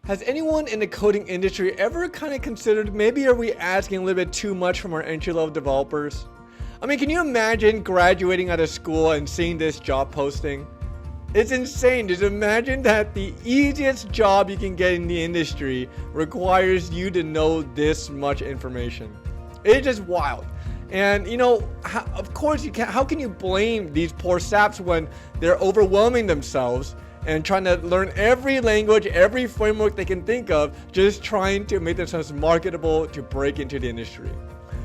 Has anyone in the coding industry ever kind of considered maybe are we asking a little bit too much from our entry-level developers? I mean, can you imagine graduating out of school and seeing this job posting? It's insane. Just imagine that the easiest job you can get in the industry requires you to know this much information. It's just wild. And you know, of course you can't. How can you blame these poor saps when they're overwhelming themselves and trying to learn every language, every framework they can think of, just trying to make themselves marketable to break into the industry?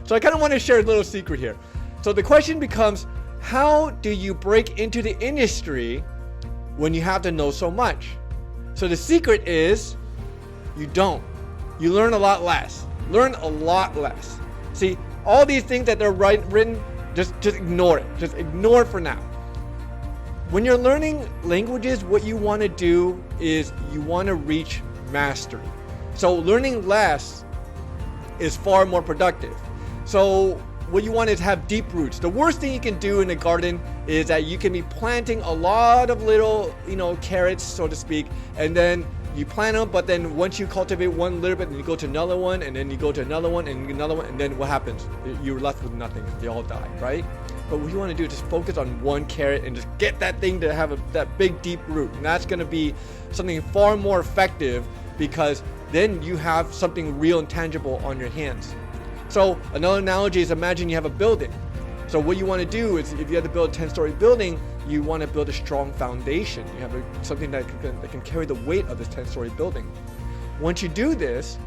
So I kind of want to share a little secret here. So the question becomes, how do you break into the industry when you have to know so much? So the secret is, you don't. You learn a lot less. Learn a lot less. See, all these things that they're written, just ignore it. Just ignore it for now. When you're learning languages, what you want to do is you want to reach mastery. So learning less is far more productive. So what you want is have deep roots. The worst thing you can do in a garden is that you can be planting a lot of little, carrots, so to speak, and then you plant them, but then once you cultivate one little bit, then you go to another one, and then you go to another one, and another one, and then what happens? You're left with nothing. They all die, right? But what you want to do is just focus on one carrot and just get that thing to have that big deep root. And that's going to be something far more effective, because then you have something real and tangible on your hands. So another analogy is, imagine you have a building. So what you want to do is, if you have to build a 10-story building, you want to build a strong foundation. You have something that can carry the weight of this 10-story building. Once you do this,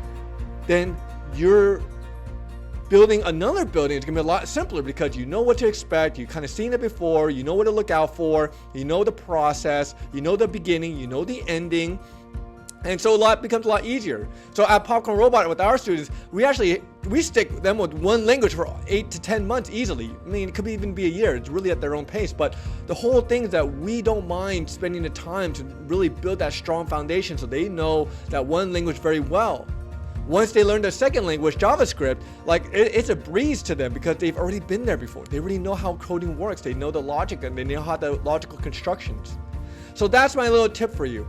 then you're building another building. It's going to be a lot simpler because you know what to expect. You've kind of seen it before. You know what to look out for. You know the process. You know the beginning. You know the ending. And so becomes a lot easier. So at Popcorn Robot, with our students, we stick them with one language for 8 to 10 months easily. I mean, it could even be a year. It's really at their own pace. But the whole thing is that we don't mind spending the time to really build that strong foundation so they know that one language very well. Once they learn the second language, JavaScript, it's a breeze to them because they've already been there before. They already know how coding works. They know the logic and they know how the logical constructions. So that's my little tip for you.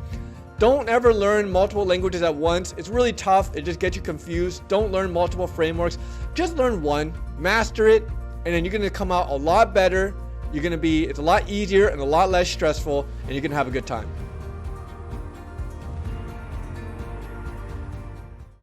Don't ever learn multiple languages at once. It's really tough. It just gets you confused. Don't learn multiple frameworks. Just learn one, master it, and then you're going to come out a lot better. It's a lot easier and a lot less stressful, and you're going to have a good time.